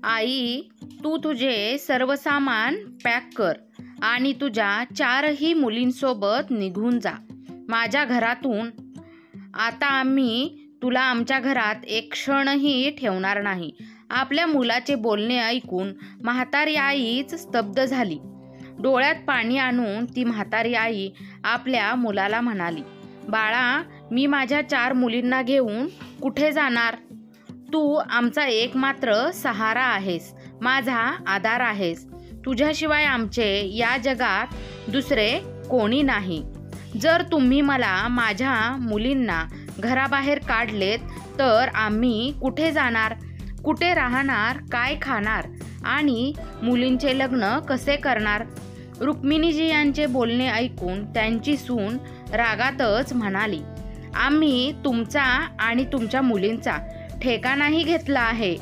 आई, तू तुझे सर्व सामान पॅक कर आणि तुझ्या 4ही मुलींसोबत निघून जा माझ्या घरातून. आता आम्ही तुला आमच्या घरात एक क्षणही ठेवणार नाही. आपल्या मुलाचे बोलणे ऐकून म्हातारी आईच स्तब्ध झाली. डोळ्यात पाणी आणून ती म्हातारी आई आपल्या मुलाला म्हणाली, बाळा, मी माझ्या 4 मुलींना घेऊन कुठे जाणार? तू आमचा एकमात्र सहारा आहेस, माझा आधार आहेस. तुझ्याशिवाय आमचे या जगात दुसरे कोणी नाही. जर तुम्ही मला माझ्या मुलींना घराबाहेर काढलेत तर आम्ही कुठे जाणार, कुठे राहणार, काय खाणार आणि मुलींचे लग्न कसे करणार? रुक्मिणीजी यांचे बोलणे ऐकून त्यांची सून रागातच म्हणाली, आम्ही तुमचा आणि तुमच्या मुलींचा ठेकाणाही घेतला आहे.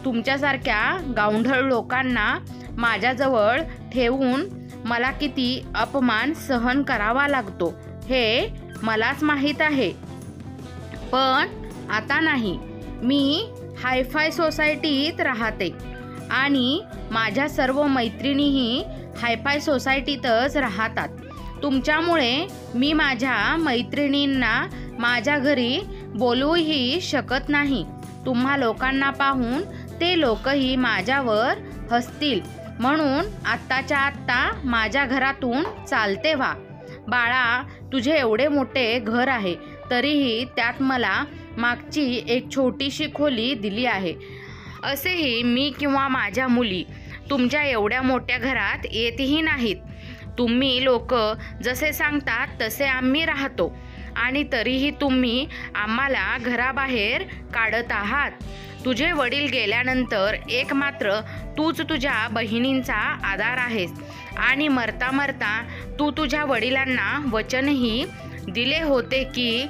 तुमच्यासारख्या गावंढळ लोकांना माझ्याजवळ ठेवून मला किती अपमान सहन करावा लागतो हे मलाच माहीत आहे. पण आता नाही. मी हायफाय सोसायटीत राहते आणि माझ्या सर्व मैत्रिणीही हायफाय सोसायटीतच राहतात. तुमच्यामुळे मी माझ्या मैत्रिणींना माझ्या घरी बोलवूही शकत नाही. तुम्हा लोकांना पाहून ते लोकही माझ्यावर हसतील, म्हणून आत्ताच्या आत्ता माझ्या घरातून चालते व्हा. बाळा, तुझे एवढे मोठे घर आहे तरीही त्यात मला मागची एक छोटीशी खोली दिली आहे. असेही मी किंवा माझ्या मुली तुमच्या एवढ्या मोठ्या घरात येतही नाहीत. तुम्ही लोक जसे सांगतात तसे आम्ही राहतो आणि तरीही तुम्ही आम्हाला घराबाहेर काढत आहात. तुझे वडील गेल्यानंतर एक मात्र तूच तुझ्या बहिणींचा आधार आहेस आणि मरता मरता तू तुझ्या वडिलांना वचनही दिले होते की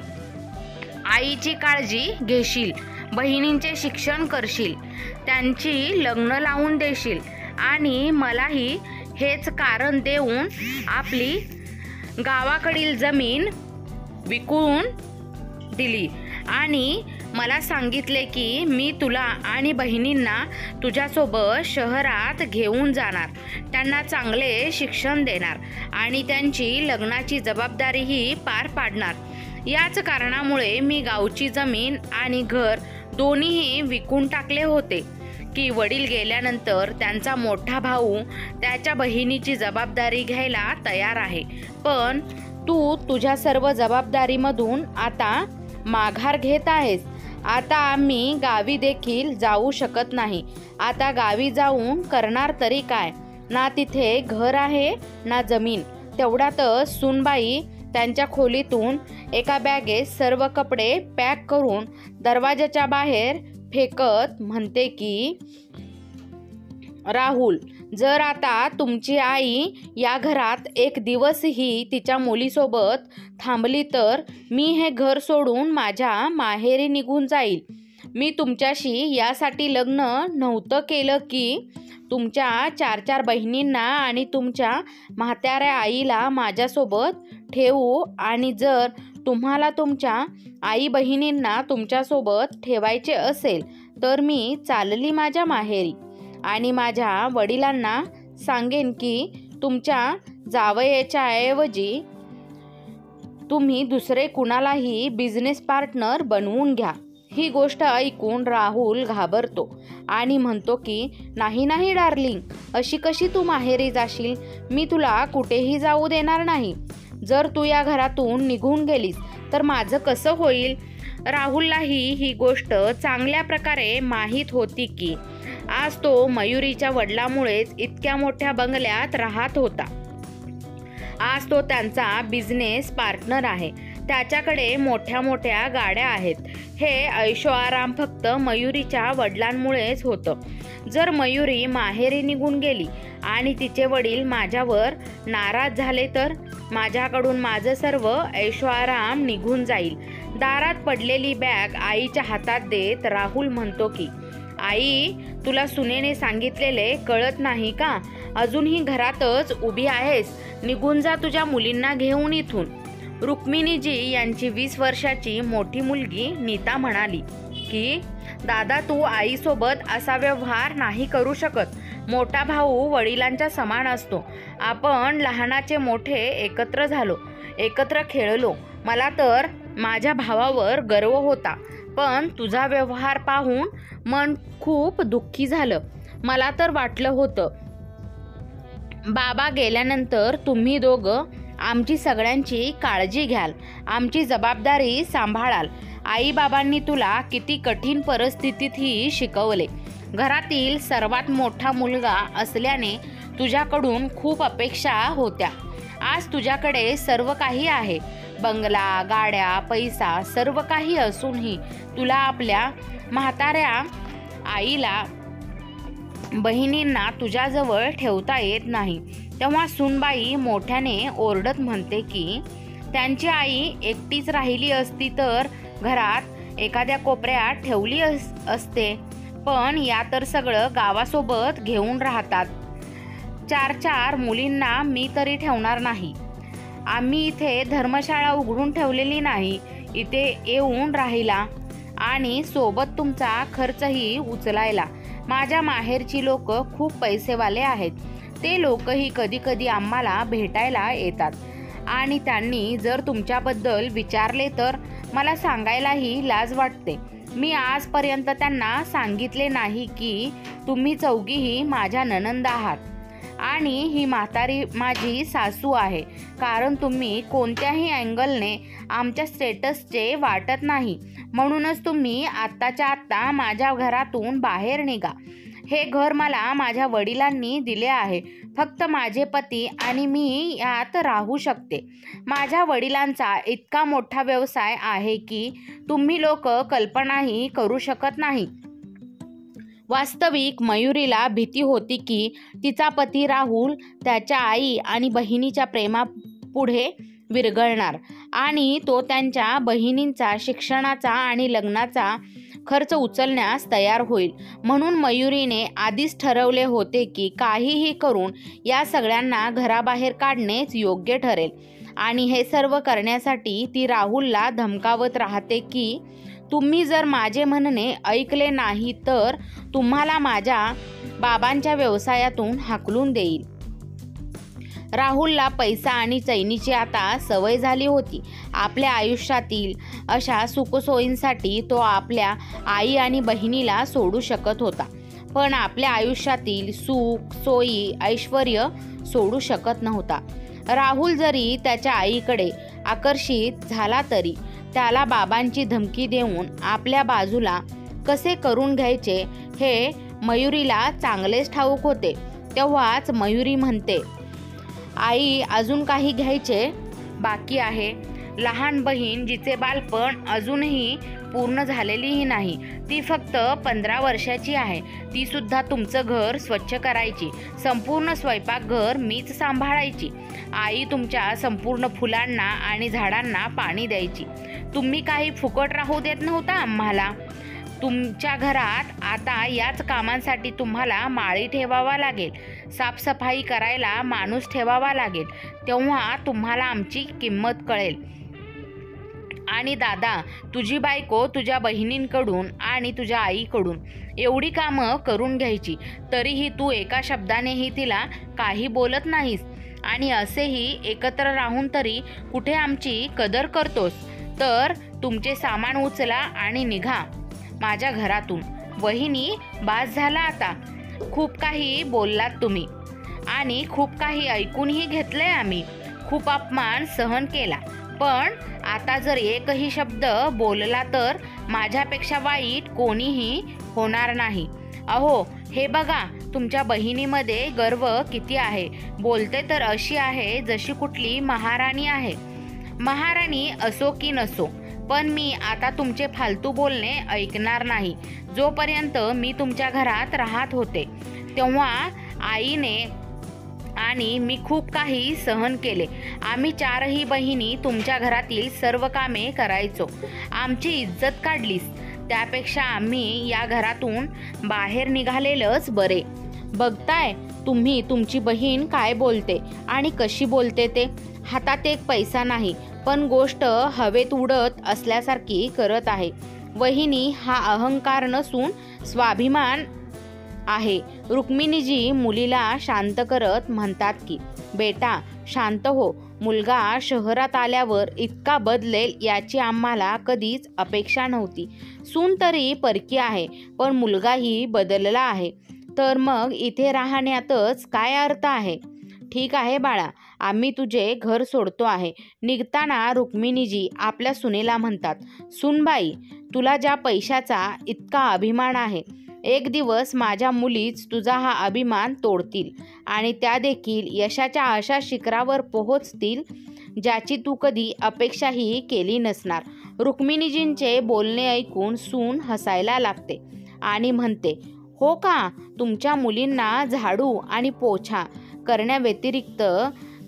आईची काळजी घेशील, बहिणींचे शिक्षण करशील, त्यांची लग्न लावून देशील आणि मलाही हेच कारण देऊन आपली गावाकडील जमीन विकून दिली आणि मला सांगितले की मी तुला आणि बहिणींना तुझ्यासोबत शहरात घेऊन जाणार, त्यांना चांगले शिक्षण देणार आणि त्यांची लग्नाची जबाबदारीही पार पाडणार. याच कारणामुळे मी गावची जमीन आणि घर दोन्हीही विकून टाकले होते की वडील गेल्यानंतर त्यांचा मोठा भाऊ त्याच्या बहिणीची जबाबदारी घ्यायला तयार आहे. पण तू तुझ्या सर्व जबाबदारीमधून आता माघार घेत आहेस. आता आम्ही गावी देखील जाऊ शकत नाही. आता गावी जाऊन करणार तरी काय? ना तिथे घर आहे ना जमीन. तेवढ्यातच सूनबाई त्यांच्या खोलीतून एका बॅगेत सर्व कपडे पॅक करून दरवाजाच्या बाहेर फेकत म्हणते की राहुल, जर आता तुमची आई या घरात एक दिवसही तिच्या मुलीसोबत थांबली तर मी हे घर सोडून माझ्या माहेरी निघून जाईल. मी तुमच्याशी यासाठी लग्न नव्हतं केलं की तुमच्या 4 बहिणींना आणि तुमच्या म्हाताऱ्या आईला माझ्यासोबत ठेवू आणि जर तुम्हाला तुमच्या आई बहिणींना तुमच्यासोबत ठेवायचे असेल तर मी चालली माझ्या माहेरी आणि माझ्या वडिलांना सांगेन की तुमच्या जावयाच्या ऐवजी तुम्ही दुसरे कुणालाही बिझनेस पार्टनर बनवून घ्या. ही गोष्ट ऐकून राहुल घाबरतो आणि म्हणतो की नाही नाही डार्लिंग, अशी कशी तू माहेरी जाशील? मी तुला कुठेही जाऊ देणार नाही. जर तू या घरातून निघून गेलीस तर माझं कसं होईल? राहुललाही ही गोष्ट चांगल्या प्रकारे माहीत होती की आज तो मयुरीच्या वडिलांमुळेच इतक्या मोठ्या बंगल्यात राहत होता. आज तो त्यांचा बिझनेस पार्टनर आहे. त्याच्याकडे मोठ्या मोठ्या गाड्या आहेत. हे ऐशोआराम फक्त मयुरीच्या वडिलांमुळेच होतं. जर मयुरी माहेरी निघून गेली आणि तिचे वडील माझ्यावर नाराज झाले तर माझ्याकडून माझं सर्व ऐशोआराम निघून जाईल. दारात पडलेली बॅग आईच्या हातात देत राहुल म्हणतो की आई, तुला सुनेने सांगितलेले कळत नाही का? अजूनही घरातच उभी आहेस. निघून जा तुझ्या मुलींना घेऊन इथून. रुक्मिणीजी यांची 20 वर्षाची मोठी मुलगी नीता म्हणाली की दादा, तू आईसोबत असा व्यवहार नाही करू शकत. मोठा भाऊ वडिलांच्या समान असतो. आपण लहानाचे मोठे एकत्र झालो, एकत्र खेळलो. मला तर माझ्या भावावर गर्व होता, पण तुझा व्यवहार पाहून मन खूप दुःखी झालं. मला तर वाटलं होतं बाबा गेल्यानंतर तुम्ही दोघं आमची सगळ्यांची काळजी घ्याल, आमची जबाबदारी सांभाळाल. आईबाबांनी तुला किती कठीण परिस्थितीतही शिकवले. घरातील सर्वात मोठा मुलगा असल्याने तुझ्याकडून खूप अपेक्षा होत्या. आज तुझ्याकडे सर्व काही आहे, बंगला, गाड्या, पैसा, सर्व काही असूनही तुला आपल्या म्हाताऱ्या आईला, बहिणींना तुझ्याजवळ ठेवता येत नाही. तेव्हा सुनबाई मोठ्याने ओरडत म्हणते की त्यांची आई एकटीच राहिली असती तर घरात एखाद्या कोपऱ्यात ठेवली असते, पण या तर सगळं गावासोबत घेऊन राहतात. 4 मुलींना मी तरी ठेवणार नाही. आम्ही इथे धर्मशाळा उघडून ठेवलेली नाही, इथे येऊन राहिला आणि सोबत तुमचा खर्चही उचलायला. माझ्या माहेरची लोक खूप पैसेवाले आहेत. ते लोकही कधी कधी आम्हाला भेटायला येतात आणि त्यांनी जर तुमच्याबद्दल विचारले तर मला सांगायलाही लाज वाटते. मी आजपर्यंत त्यांना सांगितले नाही की तुम्ही चौघीही माझ्या नणंद आहात आणि ही म्हातारी माझी सासू आहे, कारण तुम्ही कोणत्याही अँगलने आमच्या स्टेटसचे वाटत नाही. म्हणूनच तुम्ही आत्ताच्या आत्ता माझ्या घरातून बाहेर निघा. हे घर मला माझ्या वडिलांनी दिले आहे. फक्त माझे पती आणि मी यात राहू शकते. माझ्या वडिलांचा इतका मोठा व्यवसाय आहे की तुम्ही लोक कल्पनाही करू शकत नाही. वास्तविक मयुरीला भीती होती की तिचा पती राहुल त्याच्या आई आणि बहिणीच्या प्रेमापुढे विरघळणार आणि तो त्यांच्या बहिणींचा शिक्षणाचा आणि लग्नाचा खर्च उचलण्यास तयार होईल. म्हणून मयुरीने आधीच ठरवले होते की काहीही करून या सगळ्यांना घराबाहेर काढणेच योग्य ठरेल आणि हे सर्व करण्यासाठी ती राहुलला धमकावत राहते की तुम्ही जर माझे म्हणणे ऐकले नाही तर तुम्हाला माझ्या बाबांच्या व्यवसायातून हाकलून देईल. राहुलला पैसा आणि चैनीची आता सवय झाली होती. आपल्या आयुष्यातील अशा सुखसोयींसाठी तो आपल्या आई आणि बहिणीला सोडू शकत होता, पण आपल्या आयुष्यातील सुख, सोयी, ऐश्वर्य सोडू शकत नव्हता. राहुल जरी त्याच्या आईकडे आकर्षित झाला तरी त्याला बाबांची धमकी देऊन आपल्या बाजूला कसे करून घ्यायचे हे मयुरीला चांगलेच ठाऊक होते. तेव्हाच मयुरी म्हणते, आई, अजून काही घ्यायचे बाकी आहे. लहान बहीण जिचे बालपण अजूनही पूर्ण झालेलीही नाही, ती फक्त 15 वर्षाची आहे. ती सुद्धा तुमचं घर स्वच्छ करायची, संपूर्ण स्वयंपाकघर मीच सांभाळायची. आई तुमच्या संपूर्ण फुलांना आणि झाडांना पाणी द्यायची. तुम्ही काही फुकट राहू देत नव्हता आम्हाला. तुमच्या घरात आता याच कामांसाठी तुम्हाला माळी ठेवावा लागेल, साफसफाई करायला माणूस ठेवावा लागेल. तेव्हा तुम्हाला आमची किंमत कळेल. आणि दादा, तुझी बायको तुझ्या बहिणींकडून आणि तुझ्या आईकडून एवढी कामं करून घ्यायची, तरीही तू एका शब्दानेही तिला काही बोलत नाहीस आणि असेही एकत्र राहून तरी कुठे आमची कदर करतोस. तर तुमचे सामान उचला आणि निघा माझ्या घरातून. वहिनी, बास झाला आता. खूप काही बोललात तुम्ही आणि खूप काही ऐकूनही घेतलंय आम्ही. खूप अपमान सहन केला, पण आता जर एकही शब्द बोलला तर माझ्यापेक्षा वाईट कोणीही होणार नाही. अहो, हे बघा, तुमच्या बहिणीमध्ये गर्व किती आहे. बोलते तर अशी आहे जशी कुठली महाराणी आहे. महाराणी असो की नसो, पण मी आता तुमचे फालतू बोलणे ऐकणार नाही. जोपर्यंत मी तुमच्या घरात राहत होते तेव्हा आईने आणि मी खूप काही सहन केले. आम्ही 4ही बहिणी तुमच्या घरातील सर्व कामे करायचो. आमची इज्जत काढलीस. त्यापेक्षा आम्ही या घरातून बाहेर निघालेलंच बरे. बघताय तुम्ही तुमची बहीण काय बोलते आणि कशी बोलते ते. हातात एक पैसा नाही, पण गोष्ट हवेत उडत असल्यासारखी करत आहे. वहिनी, हा अहंकार नसून स्वाभिमान आहे. रुक्मिणीजी मुलीला शांत करत म्हणतात की, बेटा शांत हो. मुलगा शहरात आल्यावर इतका बदलेल याची आम्हाला कधीच अपेक्षा नव्हती. सून तरी परकी आहे, पण मुलगाही बदलला आहे. तर मग इथे राहण्यातच काय अर्थ आहे? ठीक आहे बाळा, आम्ही तुझे घर सोडतो आहे. निघताना रुक्मिणीजी आपल्या सुनेला म्हणतात, सूनबाई, तुला ज्या पैशाचा इतका अभिमान आहे, एक दिवस माझ्या मुलीच तुझा हा अभिमान तोडतील आणि त्या देखील यशाच्या अशा शिखरावर पोहोचतील ज्याची तू कधी अपेक्षाही केली नसणार. रुक्मिणीजींचे बोलणे ऐकून सून हसायला लागते आणि म्हणते, हो का, तुमच्या मुलींना झाडू आणि पोछा करण्याव्यतिरिक्त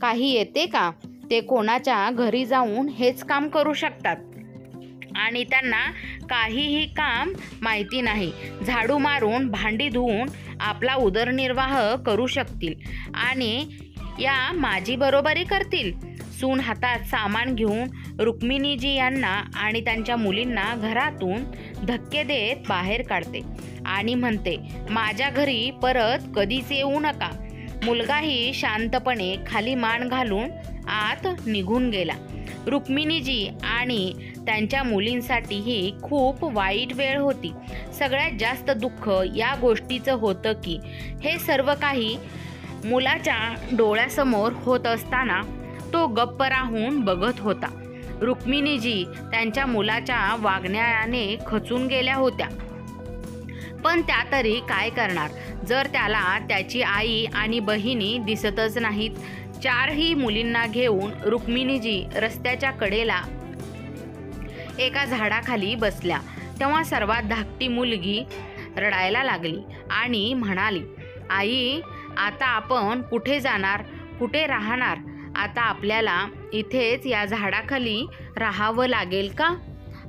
काही येते का? ते कोणाच्या घरी जाऊन हेच काम करू शकतात आणि त्यांना काहीही काम माहिती नाही. झाडू मारून, भांडी धुवून आपला उदरनिर्वाह करू शकतील आणि या माझी बरोबरी करतील. सून हातात सामान घेऊन रुक्मिणीजी यांना आणि त्यांच्या मुलींना घरातून धक्के देत बाहेर काढते आणि म्हणते, माझ्या घरी परत कधीच येऊ नका. मुलगाही शांतपणे खाली मान घालून आत निघून गेला. रुक्मिणीजी आणि त्यांच्या मुलींसाठीही खूप वाईट वेळ होती. सगळ्यात जास्त दुःख या गोष्टीचं होतं की हे सर्व काही मुलाच्या डोळ्यासमोर होत असताना तो गप्प राहून बघत होता. रुक्मिणीजी त्यांच्या मुलाच्या वागण्याने खचून गेल्या होत्या, पण त्या तरी काय करणार जर त्याला त्याची आई आणि बहिणी दिसतच नाहीत. चारही मुलींना घेऊन रुक्मिणीजी रस्त्याच्या कडेला एका झाडाखाली बसल्या. तेव्हा सर्वात धाकटी मुलगी रडायला लागली आणि म्हणाली, आई, आता आपण कुठे जाणार, कुठे राहणार? आता आपल्याला इथेच या झाडाखाली राहावं लागेल का?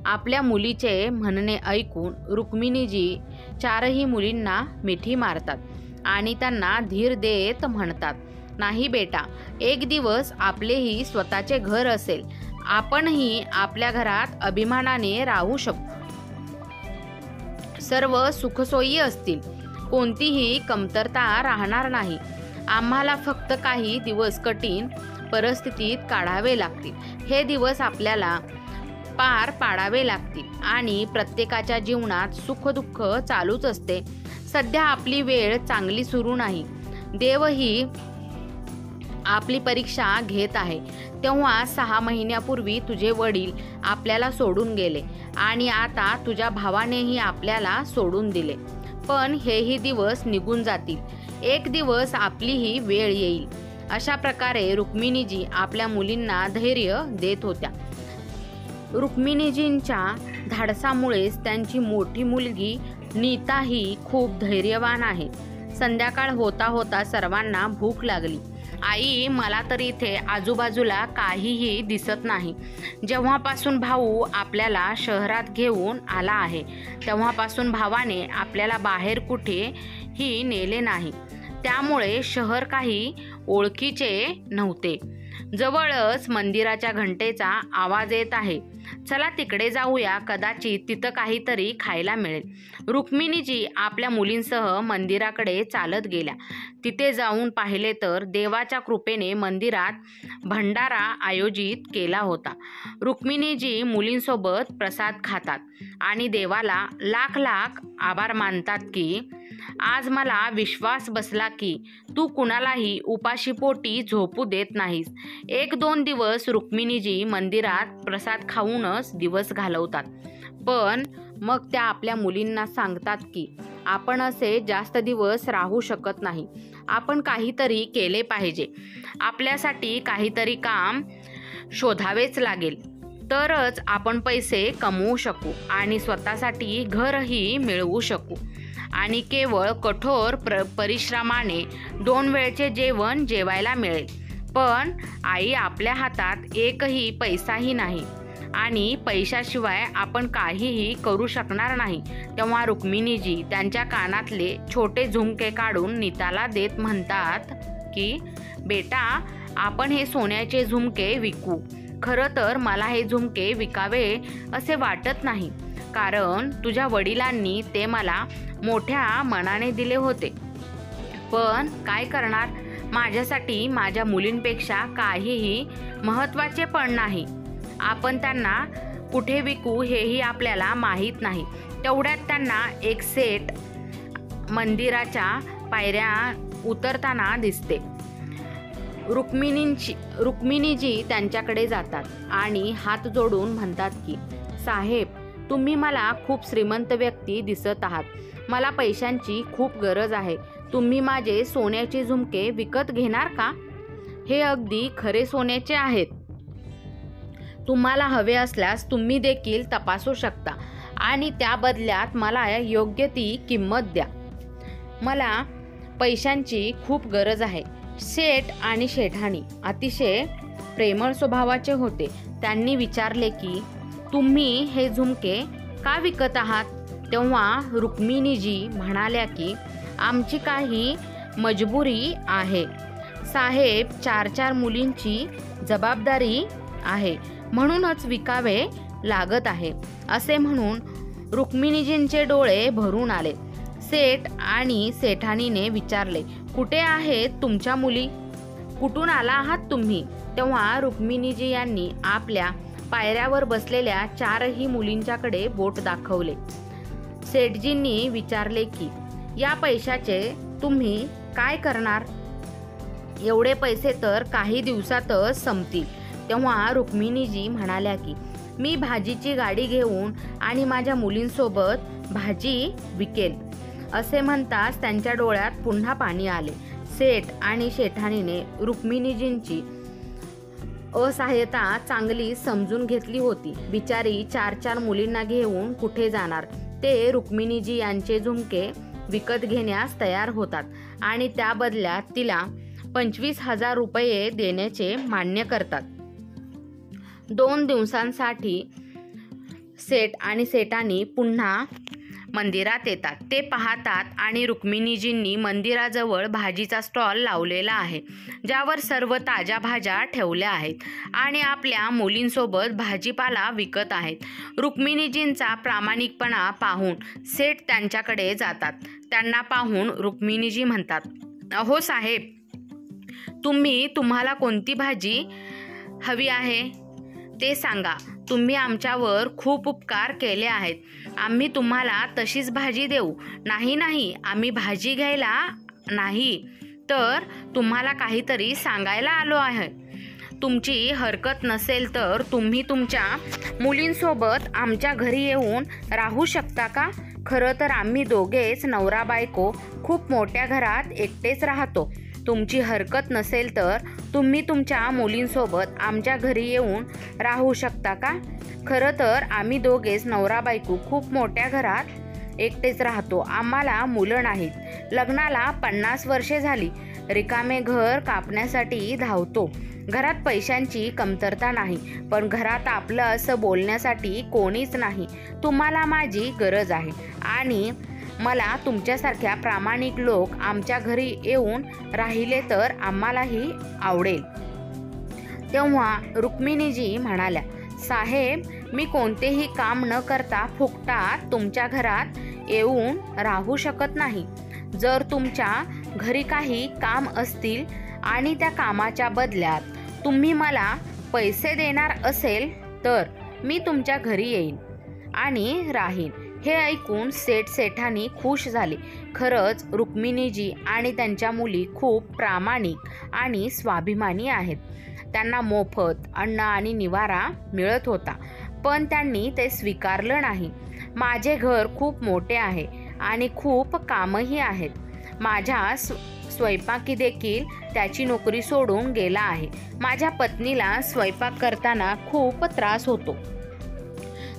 आपल्या मुलीचे म्हणणे ऐकून रुक्मिणीजी चारही मुलींना मिठी मारतात आणि त्यांना धीर देत म्हणतात, नाही बेटा, एक दिवस आपलेही स्वतःचे घर असेल. आपणही आपल्या घरात अभिमानाने राहू शकतो. सर्व सुखसोयी असतील, कोणतीही कमतरता राहणार नाही. आम्हाला फक्त काही दिवस कठीण परिस्थितीत काढावे लागतील. हे दिवस आपल्याला पार पाडावे लागतील आणि प्रत्येकाच्या जीवनात सुखदुःख चालूच असते. सध्या आपली वेळ चांगली सुरू नाही. देवही आपली परीक्षा घेत आहे. तेव्हा 6 महिन्यापूर्वी तुझे वडील आपल्याला सोडून गेले आणि आता तुझ्या भावानेही आपल्याला सोडून दिले. पण हेही दिवस निघून जातील. एक दिवस आपलीही वेळ येईल. अशा प्रकारे रुक्मिणीजी आपल्या मुलींना धैर्य देत होत्या. रुक्मिणीजींच्या धाडसामुळेच त्यांची मोठी मुलगी नीताही खूप धैर्यवान आहे. संध्याकाळ होता होता सर्वांना भूक लागली. आई, मला तर इथे आजूबाजूला काहीही दिसत नाही. जेव्हापासून भाऊ आपल्याला शहरात घेऊन आला आहे तेव्हापासून भावाने आपल्याला बाहेर कुठेही नेले नाही. त्यामुळे शहर काही ओळखीचे नव्हते. जवळच मंदिराच्या घंटेचा आवाज येत आहे. चला तिकडे जाऊया, कदाचित तिथं काहीतरी खायला मिळेल. रुक्मिणीजी आपल्या मुलींसह मंदिराकडे चालत गेल्या. तिथे जाऊन पाहिले तर देवाच्या कृपेने मंदिरात भंडारा आयोजित केला होता. रुक्मिणीजी मुलींसोबत प्रसाद खातात आणि देवाला लाख लाख आभार मानतात की आज मला विश्वास बसला की तू कुणालाही उपाशीपोटी झोपू देत नाहीस. 1-2 दिवस रुक्मिणीजी मंदिरात प्रसाद खाऊनच दिवस घालवतात. पण मग त्या आपल्या मुलींना सांगतात की आपण असे जास्त दिवस राहू शकत नाही. आपण काहीतरी केले पाहिजे. आपल्यासाठी काहीतरी काम शोधावेच लागेल. तरच आपण पैसे कमवू शकू आणि स्वतःसाठी घरही मिळवू शकू. आणि केवळ कठोर परिश्रमाने 2 वेळचे जेवण जेवायला मिळेल. पण आई, आपल्या हातात एकही पैसाही नाही आणि पैशाशिवाय आपण काहीही करू शकणार नाही. तेव्हा रुक्मिणीजी त्यांच्या कानातले छोटे झुमके काढून नीताला देत म्हणतात की बेटा, आपण हे सोन्याचे झुमके विकू. खरं तर मला हे झुमके विकावे असे वाटत नाही, कारण तुझ्या वडिलांनी ते मला मोठ्या मनाने दिले होते. पण काय करणार, माझ्यासाठी माझ्या मुलींपेक्षा काहीही महत्त्वाचे पण नाही. आपण त्यांना कुठे विकू हेही आपल्याला माहीत नाही. तेवढ्यात त्यांना एक सेठ मंदिराच्या पायऱ्या उतरताना दिसते. रुक्मिणीजी त्यांच्याकडे जातात आणि हात जोडून म्हणतात की, साहेब, तुम्ही मला खूप श्रीमंत व्यक्ती दिसत आहात. मला पैशांची खूप गरज आहे. तुम्ही माझे सोन्याचे झुमके विकत घेणार का? हे अगदी खरे सोन्याचे आहेत. तुम्हाला हवे असल्यास तुम्ही देखील तपासू शकता आणि त्या बदल्यात मला योग्य ती किंमत द्या. मला पैशांची खूप गरज आहे. शेठ आणि शेठाणी अतिशय प्रेमळ स्वभावाचे होते. त्यांनी विचारले की, तुम्ही हे झुमके का विकत आहात? तेव्हा रुक्मिणीजी म्हणाल्या की, आमची काही मजबुरी आहे साहेब, 4 मुलींची जबाबदारी आहे, म्हणूनच विकावे लागत आहे. असे म्हणून रुक्मिणीजींचे डोळे भरून आले. सेठ आणि सेठानीने विचारले, कुठे आहेत तुमच्या मुली? कुठून आला आहात तुम्ही? तेव्हा रुक्मिणीजी यांनी आपल्या पायऱ्यावर बसलेल्या 4ही मुलींच्याकडे बोट दाखवले. सेठजींनी विचारले की, या पैशाचे तुम्ही काय करणार? एवढे पैसे तर काही दिवसातच संपतील. तेव्हा रुक्मिणीजी म्हणाल्या की, मी भाजीची गाडी घेऊन आणि माझ्या मुलींसोबत भाजी विकेल. असे म्हणताच त्यांच्या डोळ्यात पुन्हा पाणी आले. सेठ आणि शेठाणीने रुक्मिणीजींची असहाय्यता चांगली समजून घेतली होती. बिचारी 4 मुलींना घेऊन कुठे जाणार? ते रुक्मिणीजी यांचे झुमके विकत घेण्यास तयार होतात आणि त्या बदल्यात तिला 25,000 रुपये देण्याचे मान्य करतात. 2 दिवसांसाठी सेठ आणि सेठानी पुन्हा मंदिरात येतात. ते पाहतात आणि रुक्मिणीजींनी मंदिराजवळ भाजीचा स्टॉल लावलेला आहे, ज्यावर सर्व ताज्या भाज्या ठेवल्या आहेत आणि आपल्या मुलींसोबत भाजीपाला विकत आहेत. रुक्मिणीजींचा प्रामाणिकपणा पाहून सेठ त्यांच्याकडे जातात. त्यांना पाहून रुक्मिणीजी म्हणतात, अहो साहेब, तुम्हाला कोणती भाजी हवी आहे ते सांगा. तुम्ही आमच्यावर खूप उपकार केले आहेत. आम्ही तुम्हाला तशीच भाजी देऊ. नाही, आम्ही भाजी घ्यायला नाही, तर तुम्हाला काहीतरी सांगायला आलो आहे. तुमची हरकत नसेल तर तुम्ही तुमच्या मुलींसोबत आमच्या घरी येऊन राहू शकता का? खरं तर आम्ही दोघेच नवरा बायको खूप मोठ्या घरात एकटेच राहतो. तुमची हरकत नसेल तर तुम्ही तुमच्या मुलींसोबत आमच्या घरी येऊन राहू शकता का? खरं तर आम्ही दोघेच नवरा बायको खूप मोठ्या घरात एकटेच राहतो. आम्हाला मुलं नाहीत. लग्नाला 50 वर्षे झाली. रिकामे घर कापण्यासाठी धावतो. घरात पैशांची कमतरता नाही, पण घरात आपलं असं बोलण्यासाठी कोणीच नाही. तुम्हाला माझी गरज आहे आणि मला तुमच्यासारख्या प्रामाणिक लोक आमच्या घरी येऊन राहिले तर आम्हालाही आवडेल. तेव्हा रुक्मिणीजी म्हणाल्या, साहेब, मी कोणतेही काम न करता फुकटात तुमच्या घरात येऊन राहू शकत नाही. जर तुमच्या घरी काही काम असतील आणि त्या कामाच्या बदल्यात तुम्ही मला पैसे देणार असेल तर मी तुमच्या घरी येईन आणि राहीन. हे ऐकून सेठानी खुश झाले. खरंच रुक्मिणीजी आणि त्यांच्या मुली खूप प्रामाणिक आणि स्वाभिमानी आहेत. त्यांना मोफत अन्न आणि निवारा मिळत होता, पण त्यांनी ते स्वीकारलं नाही. माझे घर खूप मोठे आहे आणि खूप कामही आहेत. माझ्या स्वयंपाकी देखील त्याची नोकरी सोडून गेला आहे. माझ्या पत्नीला स्वयंपाक करताना खूप त्रास होतो.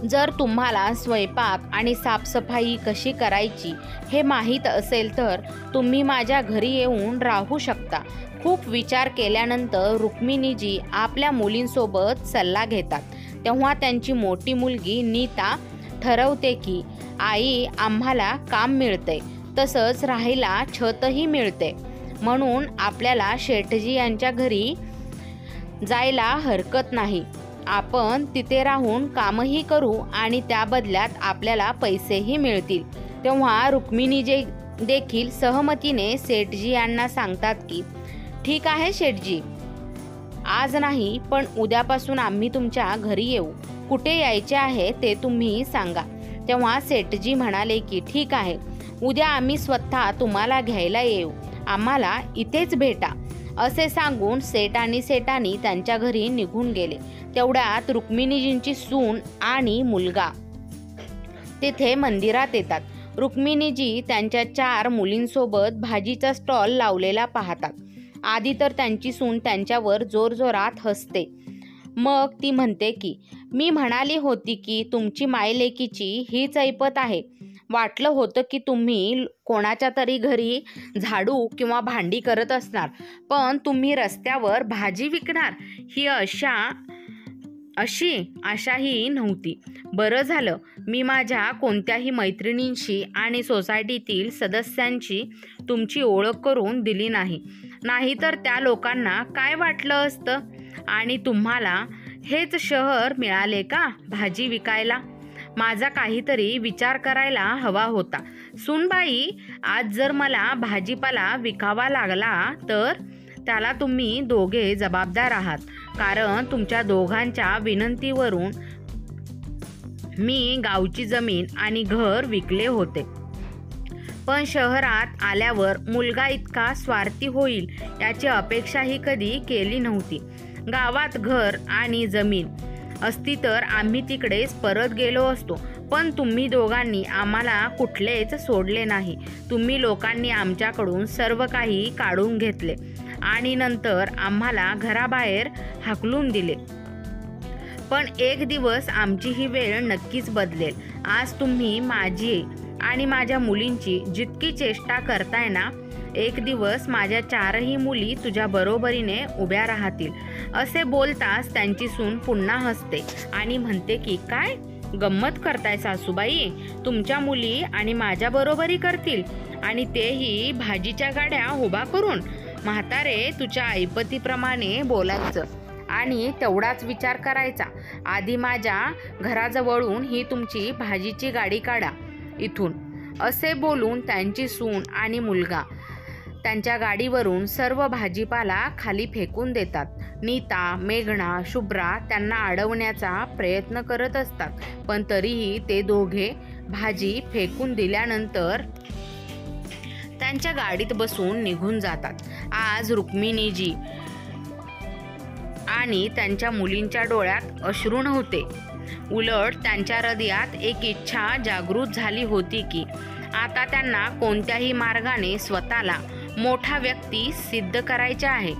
जर तुम्हाला स्वयंपाक आणि साफसफाई कशी करायची हे माहीत असेल तर तुम्ही माझ्या घरी येऊन राहू शकता. खूप विचार केल्यानंतर रुक्मिणीजी आपल्या मुलींसोबत सल्ला घेतात. तेव्हा त्यांची मोठी मुलगी नीता ठरवते की, आई, आम्हाला काम मिळते, तसंच राहायला छतही मिळते, म्हणून आपल्याला शेठजी यांच्या घरी जायला हरकत नाही. आपण तिथे राहून कामही करू आणि त्या बदल्यात आपल्याला पैसेही मिळतील. तेव्हा रुक्मिणीजी देखील सहमतीने सेठजी यांना सांगतात की ठीक आहे शेठजी, आज नाही पण उद्यापासून आम्ही तुमच्या घरी येऊ. कुठे यायचे आहे ते तुम्ही सांगा. तेव्हा सेठजी म्हणाले की ठीक आहे, उद्या आम्ही स्वतः तुम्हाला घ्यायला येऊ, आम्हाला इथेच भेटा. असे सांगून सेठ आणि सेठानी त्यांच्या घरी निघून गेले. तेवढ्यात रुक्मिणीजींची सून आणि मुलगा तिथे मंदिरात येतात. रुक्मिणीजी त्यांच्या 4 मुलींसोबत भाजीचा स्टॉल लावलेला पाहतात. आधी तर त्यांची सून त्यांच्यावर जोरजोरात हसते. मग ती म्हणते की मी म्हणाली होती की तुमची मायलेकीची हीच ऐपत आहे. वाटलं होतं की तुम्ही कोणाच्या तरी घरी झाडू किंवा भांडी करत असणार, पण तुम्ही रस्त्यावर भाजी विकणार ही अशी आशाही नव्हती. बरं झालं मी माझ्या कोणत्याही मैत्रिणींशी आणि सोसायटीतील सदस्यांची तुमची ओळख करून दिली नाही, नाहीतर त्या लोकांना काय वाटलं असतं. आणि तुम्हाला हेच शहर मिळाले का भाजी विकायला? माझा काहीतरी विचार करायला हवा होता. सुनबाई, आज जर मला भाजीपाला विकावा लागला तर त्याला तुम्ही दोघे जबाबदार आहात, कारण तुमच्या दोघांच्या विनंतीवरून मी गावची जमीन आणि घर विकले होते. पण शहरात आल्यावर मुलगा इतका स्वार्थी होईल याची अपेक्षाही कधी केली नव्हती. गावात घर आणि जमीन असती तर आम्ही तिकडेच परत गेलो असतो, पण तुम्ही दोघांनी आम्हाला कुठलेच सोडले नाही. तुम्ही लोकांनी आमच्याकडून सर्व काही काढून घेतले आणि नंतर आम्हाला घराबाहेर हाकलून दिले. पण एक दिवस आमची ही वेळ नक्कीच बदलेल. आज तुम्ही माझी आणि माझ्या मुलींची जितकी चेष्टा करताय ना, एक दिवस माझ्या 4ही मुली तुझ्या बरोबरीने उभ्या राहतील. असे बोलताच त्यांची सून पुन्हा हसते आणि म्हणते की काय गंमत करताय सासूबाई, तुमच्या मुली आणि माझ्या बरोबरी करतील, आणि तेही भाजीच्या गाड्या उभा करून. म्हातारे, तुझ्या ऐपतीप्रमाणे बोलायचं आणि तेवढाच विचार करायचा. आधी माझ्या घराजवळून ही तुमची भाजीची गाडी काढा इथून. असे बोलून त्यांची सून आणि मुलगा त्यांच्या गाडीवरून सर्व भाजीपाला खाली फेकून देतात. नीता, मेघना, शुभ्रा त्यांना अडवण्याचा प्रयत्न करत असतात, पण तरीही ते दोघे भाजी फेकून दिल्यानंतर त्यांच्या गाडीत बसून निघून जातात. आज रुक्मिणीजी आणि त्यांच्या मुलींच्या डोळ्यात अश्रू नव्हते. उलट त्यांच्या हृदयात एक इच्छा जागृत झाली होती की आता त्यांना कोणत्याही मार्गाने स्वतःला मोठा व्यक्ती सिद्ध करायचे आहे,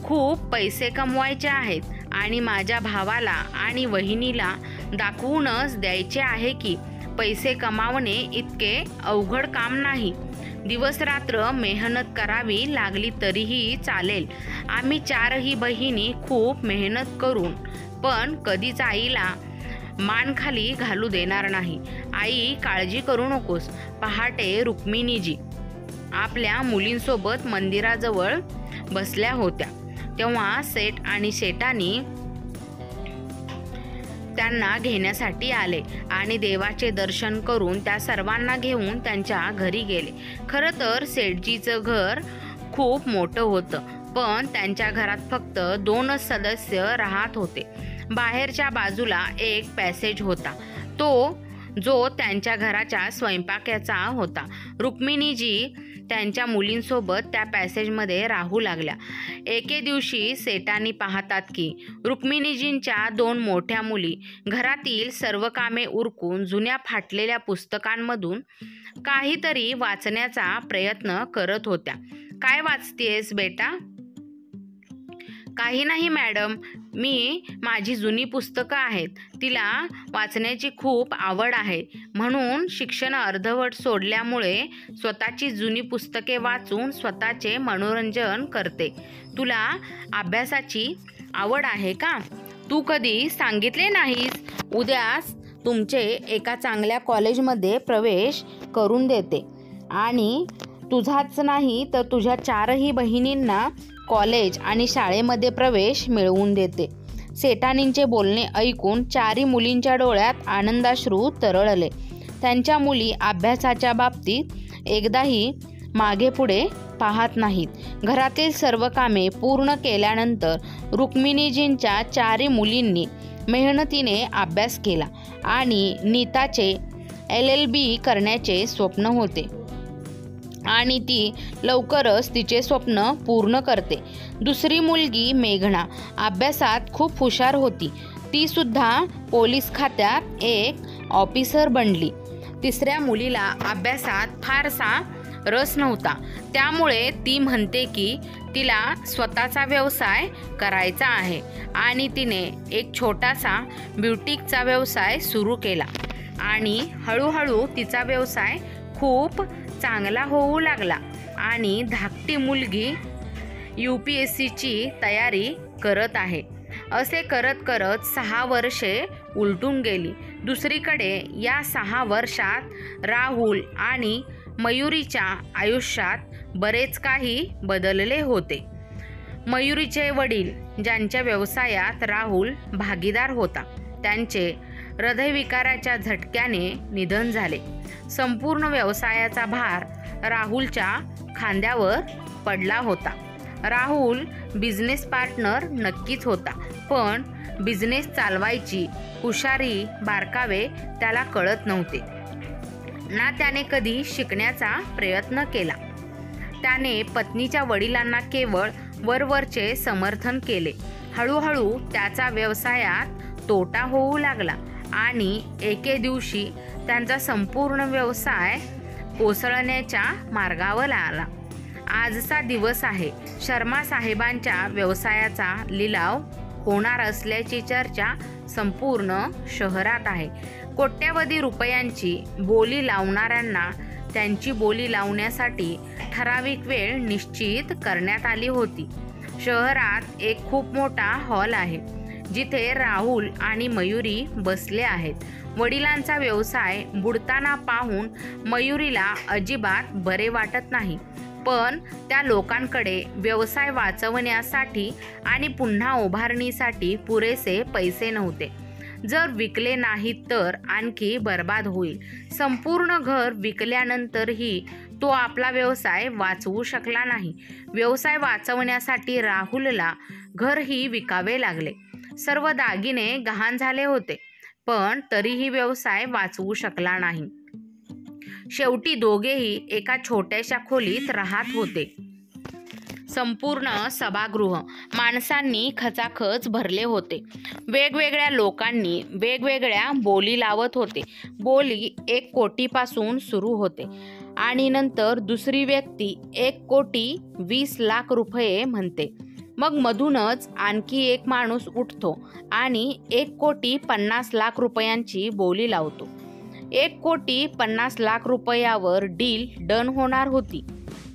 खूप पैसे कमवायचे आहेत आणि माझ्या भावाला आणि वहिनीला दाखवूनच द्यायचे आहे की पैसे कमावणे इतके अवघड काम नाही. दिवस रात्र मेहनत करावी लागली तरीही चालेल. आम्ही 4ही बहिणी खूप मेहनत करून पण कधीच आईला मान खाली घालू देणार नाही. आई, काळजी करू नकोस. पहाटे रुक्मिणीजी आपल्या मुलींसोबत मंदिराजवळ बसल्या होत्या. तेव्हा सेठ आणि शेठानी त्यांना घेण्यासाठी आले आणि देवाचे दर्शन करून त्या सर्वांना घेऊन त्यांच्या घरी गेले. खरं तर सेठजीचं घर खूप मोठं होतं, पण त्यांच्या घरात फक्त 2च सदस्य राहत होते. बाहेरच्या बाजूला एक पॅसेज होता, जो त्यांच्या घराच्या स्वयंपाकाचा होता. रुक्मिणीजी त्यांच्या मुलींसोबत त्या पॅसेजमध्ये राहू लागल्या. एके दिवशी सेठानी पाहतात की रुक्मिणीजींच्या 2 मोठ्या मुली घरातील सर्व कामे उरकून जुन्या फाटलेल्या पुस्तकांमधून काहीतरी वाचण्याचा प्रयत्न करत होत्या. काय वाचतेस बेटा? काही नाही मॅडम, माझी जुनी पुस्तकं आहेत, तिला वाचण्याची खूप आवड आहे, म्हणून शिक्षण अर्धवट सोडल्यामुळे स्वतःची जुनी पुस्तके वाचून स्वतःचे मनोरंजन करते. तुला अभ्यासाची आवड आहे का? तू कधी सांगितले नाहीस. उद्याच तुमचे एका चांगल्या कॉलेजमध्ये प्रवेश करून देते आणि तुझाच नाही तर तुझ्या 4ही बहिणींना कॉलेज आणि शाळेमध्ये प्रवेश मिळवून देते. सेठानींचे बोलणे ऐकून चारी मुलींच्या डोळ्यात आनंदाश्रू तरळले. त्यांच्या मुली अभ्यासाच्या बाबतीत एकदाही मागे पुढे पाहत नाहीत. घरातील सर्व कामे पूर्ण केल्यानंतर रुक्मिणीजींच्या चारी मुलींनी मेहनतीने अभ्यास केला आणि नीताचे LLB करण्याचे स्वप्न होते आणि ती लवकरच तिचे स्वप्न पूर्ण करते. दुसरी मुलगी मेघना अभ्यासात खूप हुशार होती. ती सुद्धा पोलीस खात्यात एक ऑफिसर बनली. तिसऱ्या मुलीला अभ्यासात फारसा रस नव्हता, त्यामुळे ती म्हणते की तिला स्वतःचा व्यवसाय करायचा आहे आणि तिने एक छोटासा ब्युटिकचा व्यवसाय सुरू केला आणि हळूहळू तिचा व्यवसाय खूप चांगला होऊ लागला आणि धाकटी मुलगी UPSCची तयारी करत आहे. असे करत करत 6 वर्षे उलटून गेली. दुसरीकडे या 6 वर्षात राहुल आणि मयुरीच्या आयुष्यात बरेच काही बदलले होते. मयुरीचे वडील, ज्यांच्या व्यवसायात राहुल भागीदार होता, त्यांचे हृदयविकाराच्या झटक्याने निधन झाले. संपूर्ण व्यवसायाचा भार राहुलच्या खांद्यावर पडला होता. राहुल बिझनेस पार्टनर नक्कीच होता, पण बिझनेस चालवायची हुशारी बारकावे त्याला कळत नव्हते ना त्याने कधी शिकण्याचा प्रयत्न केला. त्याने पत्नीच्या वडिलांना केवळ वरवरचे समर्थन केले. हळूहळू त्याचा व्यवसायात तोटा होऊ लागला आणि एके दिवशी त्यांचा संपूर्ण व्यवसाय कोसळण्याच्या मार्गावर आला. आजचा दिवस आहे. शर्मा साहेबांच्या व्यवसायाचा लिलाव होणार असल्याची चर्चा संपूर्ण शहरात आहे. कोट्यवधी रुपयांची बोली लावणाऱ्यांना त्यांची बोली लावण्यासाठी ठराविक वेळ निश्चित करण्यात आली होती. शहरात एक खूप मोठा हॉल आहे जिथे राहुल आणि मयुरी बसले आहेत. वडिलांचा व्यवसाय बुडताना पाहून मयुरीला अजिबात बरे वाटत नाही, पण त्या लोकांकडे व्यवसाय वाचवण्यासाठी आणि पुन्हा उभारणीसाठी पुरेसे पैसे नव्हते. जर विकले नाहीत तर आणखी बर्बाद होईल. संपूर्ण घर विकल्यानंतरही तो आपला व्यवसाय वाचवू शकला नाही. व्यवसाय वाचवण्यासाठी राहुलला घरही विकावे लागले. सर्व दागिने गहाण झाले होते, पण तरीही व्यवसाय वाचवू शकला नाही. शेवटी दोघेही एका छोट्याशा खोलीत राहत होते. संपूर्ण सभागृह माणसांनी खचाखच भरले होते. वेगवेगळ्या लोकांनी वेगवेगळ्या बोली लावत होते. बोली 1 कोटीपासून सुरू होते आणि नंतर दुसरी व्यक्ती 1,20,00,000 रुपये म्हणते. मग मधूनच आणखी एक माणूस उठतो आणि 1,50,00,000 रुपयांची बोली लावतो. 1,50,00,000 रुपयावर डील डन होणार होती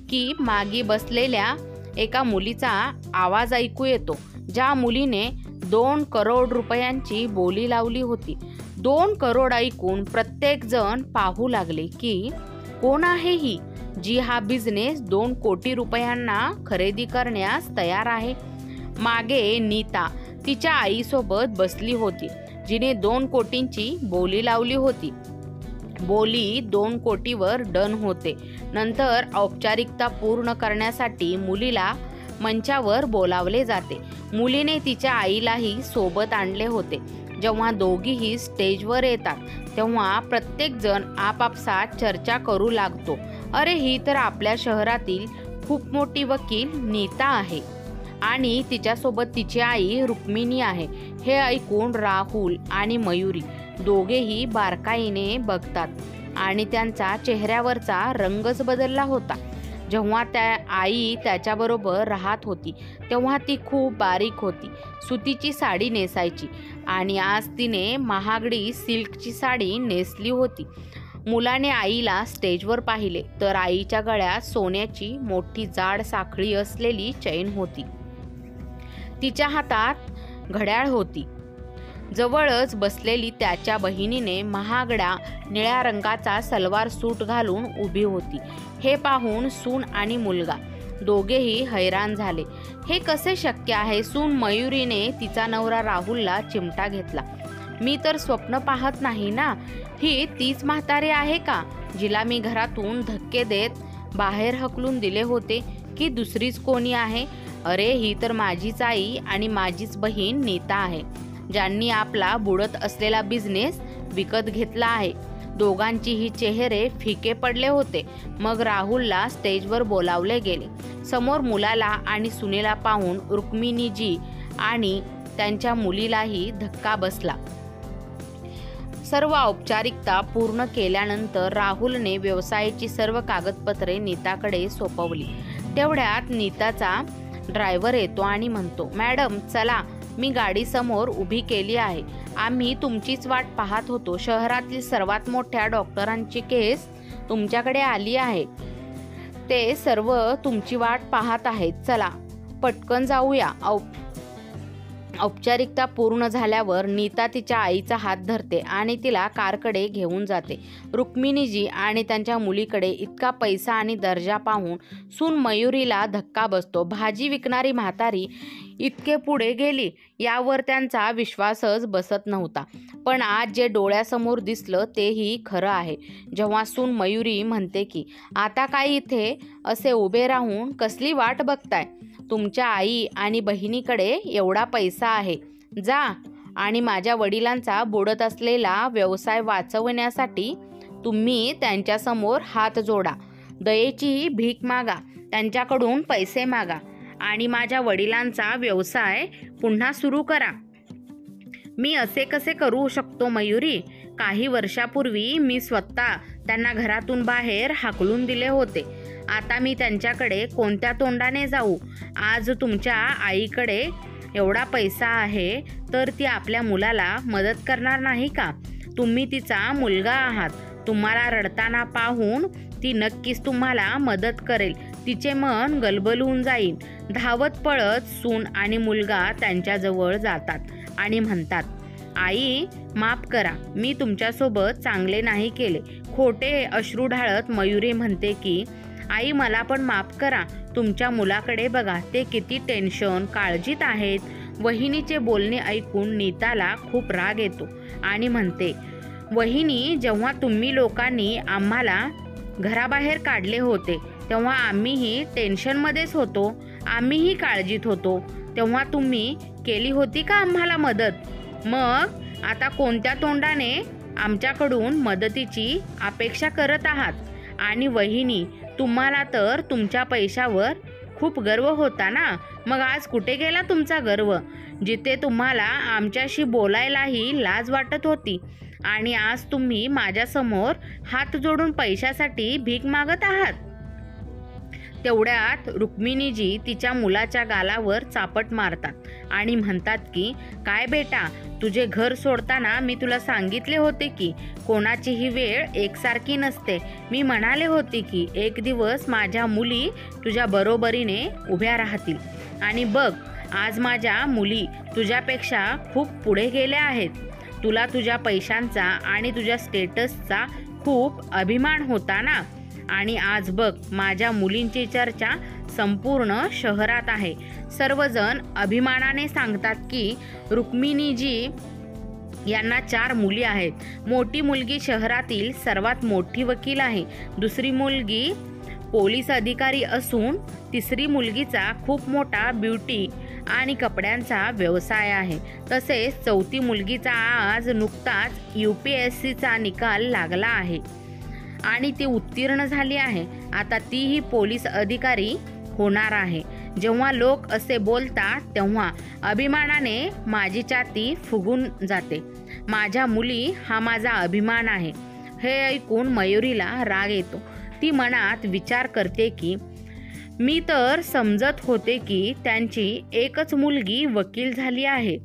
की मागे बसलेल्या एका मुलीचा आवाज ऐकू येतो, ज्या मुलीने 2 करोड रुपयांची बोली लावली होती. 2 करोड ऐकून प्रत्येक जण पाहू लागले की कोण आहे ही, जी हा बिझनेस 2 कोटी रुपयांना खरेदी करण्यास तयार आहे. मागे नीता तिच्या आईसोबत बसली होती, जिने 2 कोटींची बोली लावली होती. बोली 2 कोटीवर डन होते. नंतर औपचारिकता पूर्ण करण्यासाठी मुलीला मंचावर बोलावले जाते. मुलीने तिच्या आईलाही सोबत आणले होते. जेव्हा दोघीही स्टेजवर येतात तेव्हा प्रत्येक जण आपापसात चर्चा करू लागतो. अरे, ही तर आपल्या शहरातील खूप मोठी वकील नीता आहे आणि तिच्यासोबत तिची आई रुक्मिणी आहे. हे ऐकून राहुल आणि मयुरी दोघेही बारकाईने बघतात आणि त्यांचा चेहऱ्यावरचा रंगच बदलला होता. जेव्हा त्या आई त्याच्याबरोबर राहत होती तेव्हा ती खूप बारीक होती. सुतीची साडी नेसायची आणि आज तिने महागडी सिल्कची साडी नेसली होती. मुलाने आईला स्टेजवर पाहिले तर आईच्या गळ्यात सोन्याची मोठी जाड साखळी असलेली चैन होती. तिच्या हातात घड्याळ होती. जवळच बसलेली त्याच्या बहिणीने महागड्या निळ्या रंगाचा सलवार सूट घालून उभी होती. हे पाहून सून आणि मुलगा दोघेही हैराण झाले. हे कसे शक्य आहे? सून मयुरीने तिचा नवरा राहुलला चिमटा घेतला. मी तर स्वप्न पाहत नाही ना. ही तीच म्हातारी आहे का जिला मी घरातून धक्के देत बाहेर हकलून दिले होते, की दुसरीच कोणी आहे? अरे, ही तर माझीच आई आणि माझीच बहीण नीता आहे, ज्यांनी आपला बुडत असलेला बिझनेस विकत घेतला आहे. दोघांचेही चेहरे फिके पडले होते. मग राहुलला स्टेजवर बोलावले गेले. समोर मुलाला आणि सुनेला पाहून रुक्मिणीजी आणि त्यांच्या मुलीलाही धक्का बसला. सर्व औपचारिकता पूर्ण केल्यानंतर राहुलने व्यवसायाची सर्व कागदपत्रे नीताकडे सोपवली. तेवढ्यात नीताचा ड्रायव्हर येतो आणि म्हणतो, मॅडम चला, मी गाडी समोर उभी केली आहे. आम्ही तुमचीच वाट पाहत होतो. शहरातील सर्वात मोठ्या डॉक्टरांची केस तुमच्याकडे आली आहे. ते सर्व तुमची वाट पाहत आहेत. चला पटकन जाऊया. औपचारिकता पूर्ण झाल्यावर नीता तिच्या आईचा हात धरते आणि तिला कारकडे घेऊन जाते. रुक्मिणीजी आणि त्यांच्या मुलीकडे इतका पैसा आणि दर्जा पाहून सून मयुरीला धक्का बसतो. भाजी विकणारी म्हातारी इतके पुढे गेली यावर त्यांचा विश्वासच बसत नव्हता. पण आज जे डोळ्यासमोर दिसलं तेही खरं आहे. जेव्हा सून मयुरी म्हणते की आता काय इथे असे उभे राहून कसली वाट बघताय? तुमच्या आई आणि बहिणीकडे एवढा पैसा आहे. जा आणि माझ्या वडिलांचा बुडत असलेला व्यवसाय वाचवण्यासाठी तुम्ही त्यांच्यासमोर हात जोडा. दयेची भीक मागा, त्यांच्याकडून पैसे मागा आणि माझ्या वडिलांचा व्यवसाय पुन्हा सुरू करा. मी असे कसे करू शकतो मयुरी? काही वर्षापूर्वी मी स्वतः त्यांना घरातून बाहेर हाकलून दिले होते. आता मी त्यांच्याकडे कोणत्या तोंडाने जाऊ? आज तुमच्या आईकडे एवढा पैसा आहे तर ती आपल्या मुलाला मदत करणार नाही का? तुम्ही तिचा मुलगा आहात. तुम्हाला रडताना पाहून ती नक्कीच तुम्हाला मदत करेल. तिचे मन गलबलून जाईल. धावत पळत सून आणि मुलगा त्यांच्याजवळ जातात आणि म्हणतात, आई माफ करा, मी तुमच्यासोबत चांगले नाही केले. खोटे अश्रू ढाळत मयुरी म्हणते की आई मला पण माफ करा. तुमच्या मुलाकडे बघा, ते किती टेन्शन काळजीत आहेत. वहिनीचे बोलणे ऐकून नीताला खूप राग येतो आणि म्हणते, वहिनी, जेव्हा तुम्ही लोकांनी आम्हाला घराबाहेर काढले होते तेव्हा आम्हीही टेन्शनमध्येच होतो, आम्हीही काळजीत होतो. तेव्हा तुम्ही केली होती का आम्हाला मदत? मग आता कोणत्या तोंडाने आमच्याकडून मदतीची अपेक्षा करत आहात? आणि वहिनी, तुम्हाला तर तुमच्या पैशावर खूप गर्व होता ना. मग आज कुठे गेला तुमचा गर्व? जिथे तुम्हाला आमच्याशी बोलायलाही लाज वाटत होती आणि आज तुम्ही माझ्यासमोर हात जोडून पैशासाठी भीक मागत आहात. तेवढ्यात रुक्मिणीजी तिच्या मुलाच्या गालावर चापट मारतात आणि म्हणतात की काय बेटा, तुझे घर सोडताना मी तुला सांगितले होते की कोणाचीही वेळ एकसारखी नसते. मी म्हणाले होते की एक दिवस माझ्या मुली तुझ्या बरोबरीने उभ्या राहतील. आणि बघ, आज माझ्या मुली तुझ्यापेक्षा खूप पुढे गेल्या आहेत. तुला तुझ्या पैशांचा आणि तुझ्या स्टेटसचा खूप अभिमान होता ना. आणि आज बघ, माझ्या मुलींची चर्चा संपूर्ण शहरात आहे. सर्वजण अभिमानाने सांगतात की रुक्मिणीजी यांना 4 मुली आहेत. मोठी मुलगी शहरातील सर्वात मोठी वकील आहे. दुसरी मुलगी पोलीस अधिकारी असून तिसरी मुलगीचा खूप मोठा ब्युटी आणि कपड्यांचा व्यवसाय आहे. तसेच चौथी मुलगीचा आज नुकताच UPSCचा निकाल लागला आहे आणि ती उत्तीर्ण झाली आहे. आता तीही पोलीस अधिकारी होणार आहे. जेव्हा लोक असे बोलतात तेव्हा अभिमानाने माझी छाती फुगून जाते. माझ्या मुली हा माझा अभिमान आहे. हे ऐकून मयुरीला राग येतो. ती मनात विचार करते की मी तर समजत होते की त्यांची एकच मुलगी वकील झाली आहे,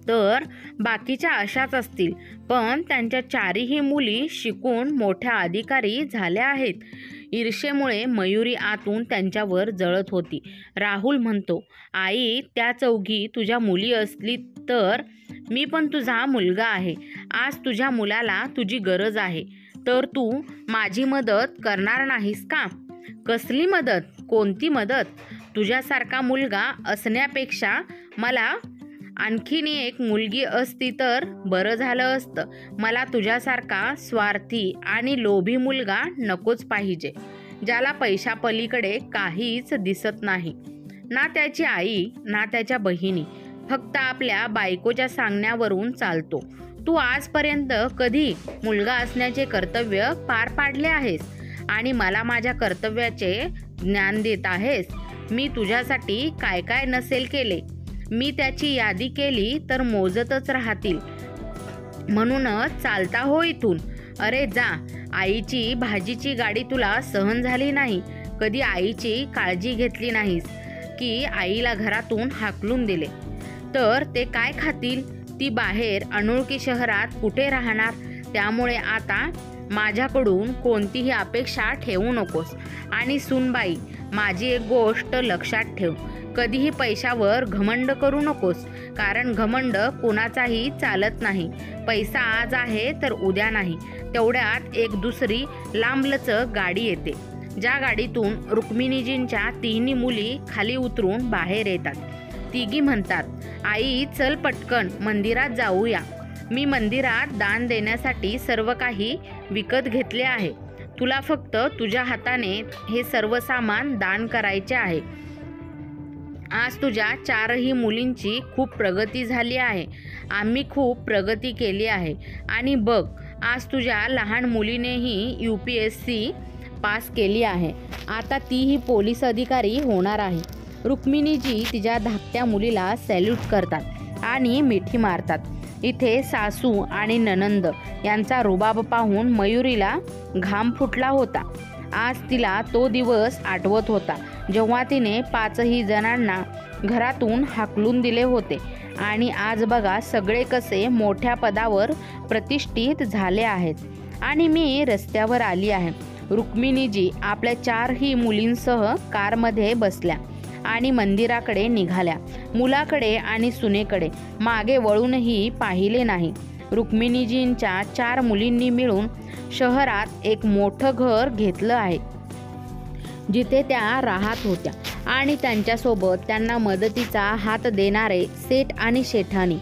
तर बाकीच्या अशाच असतील. पण त्यांच्या 4ही मुली शिकून मोठ्या अधिकारी झाल्या आहेत. ईर्षेमुळे मयुरी आतून त्यांच्यावर जळत होती. राहुल म्हणतो, आई, त्या 4घी तुझ्या मुली असली तर मी पण तुझा मुलगा आहे. आज तुझ्या मुलाला तुझी गरज आहे, तर तू माझी मदत करणार नाहीस का? कसली मदत? कोणती मदत? तुझ्यासारखा मुलगा असण्यापेक्षा मला आणखीन एक मुलगी असती तर बरं झालं असतं. मला तुझ्यासारखा स्वार्थी आणि लोभी मुलगा नकोच पाहिजे, ज्याला पैशापलीकडे काहीच दिसत नाही. ना त्याची आई ना त्याच्या बहिणी, फक्त आपल्या बायकोच्या सांगण्यावरून चालतो. तू आजपर्यंत कधी मुलगा असण्याचे कर्तव्य पार पाडले आहेस आणि मला माझ्या कर्तव्याचे ज्ञान देत आहेस? मी तुझ्यासाठी काय काय नसेल केले. मी त्याची यादी केली तर मोजतच राहतील. म्हणूनच चालता हो इथून. अरे जा. आईची भाजीची गाडी तुला सहन झाली नाही. कधी आईची काळजी घेतली नाहीस की आईला घरातून हाकलून दिले तर ते काय खातील? ती बाहेर अनोळखी शहरात कुठे राहणार? त्यामुळे आता माझ्याकडून कोणतीही अपेक्षा ठेवू नकोस. आणि सुनबाई, माझी एक गोष्ट लक्षात ठेव, कधीही पैशावर घमंड करू नकोस, कारण घमंड कोणाचाही चालत नाही. पैसा आज आहे तर उद्या नाही. तेवढ्यात एक दुसरी लांबलचक गाडी येते, ज्या गाडीतून रुक्मिणीजींच्या तिन्ही मुली खाली उतरून बाहेर येतात. तिघी म्हणतात, आई चल पटकन मंदिरात जाऊया. मी मंदिरात दान देण्यासाठी सर्व काही विकत घेतले आहे. तुला फक्त तुझ्या हाताने हे सर्व सामान दान करायचे आहे. आज तुझ्या 4ही मुलींची खूप प्रगती झाली आहे. आम्ही खूप प्रगती केली आहे. आणि बघ, आज तुझ्या लहान मुलीनेही UPSC पास केली आहे. आता तीही पोलीस अधिकारी होणार आहे. रुक्मिणीजी तिच्या धाकट्या मुलीला सॅल्यूट करतात आणि मिठी मारतात. इथे सासू आणि ननंद यांचा रुबाब पाहून मयुरीला घाम फुटला होता. आज तिला तो दिवस आठवत होता जेव्हा तिने 5ही जणांना घरातून हाकलून दिले होते. आणि आज बघा सगळे कसे मोठ्या पदावर प्रतिष्ठित झाले आहेत. आणि मी रस्त्यावर आली आहे. रुक्मिणीजी आपल्या 4ही मुलींसह कारमध्ये बसल्या आणि मंदिराकडे निघाल्या. मुलाकडे आणि सुनेकडे मागे वळूनही पाहिले नाही. रुक्मिणीजींच्या 4 मुलींनी मिळून शहरात एक मोठं घर घेतलं आहे, जिथे त्या राहत होत्या. आणि त्यांच्यासोबत त्यांना मदतीचा हात देणारे सेठ आणि शेठानी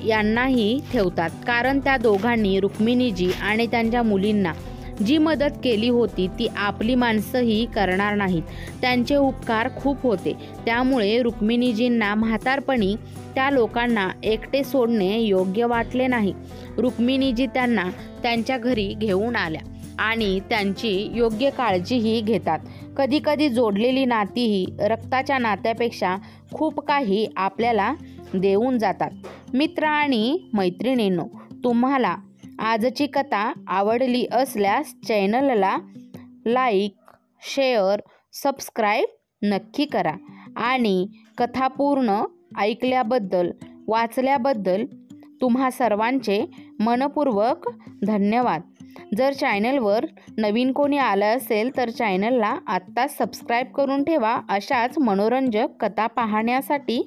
यांनाही ठेवतात, कारण त्या दोघांनी रुक्मिणीजी आणि त्यांच्या मुलींना जी मदत केली होती ती आपली माणसंही करणार नाहीत. त्यांचे उपकार खूप होते. त्यामुळे रुक्मिणीजींना म्हातारपणी त्या लोकांना एकटे सोडणे योग्य वाटले नाही. रुक्मिणीजी त्यांना त्यांच्या घरी घेऊन आल्या आणि त्यांची योग्य काळजीही घेतात. कधीकधी जोडलेली नातीही रक्ताच्या नात्यापेक्षा खूप काही आपल्याला देऊन जातात. मित्र आणि मैत्रिणींनो, तुम्हाला आजची कथा आवडली असल्यास चॅनलला लाईक, शेअर, सबस्क्राईब नक्की करा. आणि कथा पूर्ण ऐकल्याबद्दल, वाचल्याबद्दल तुम्हा सर्वांचे मनपूर्वक धन्यवाद. जर चॅनलवर नवीन कोणी आलं असेल तर चॅनलला आत्ताच सबस्क्राईब करून ठेवा अशाच मनोरंजक कथा पाहण्यासाठी.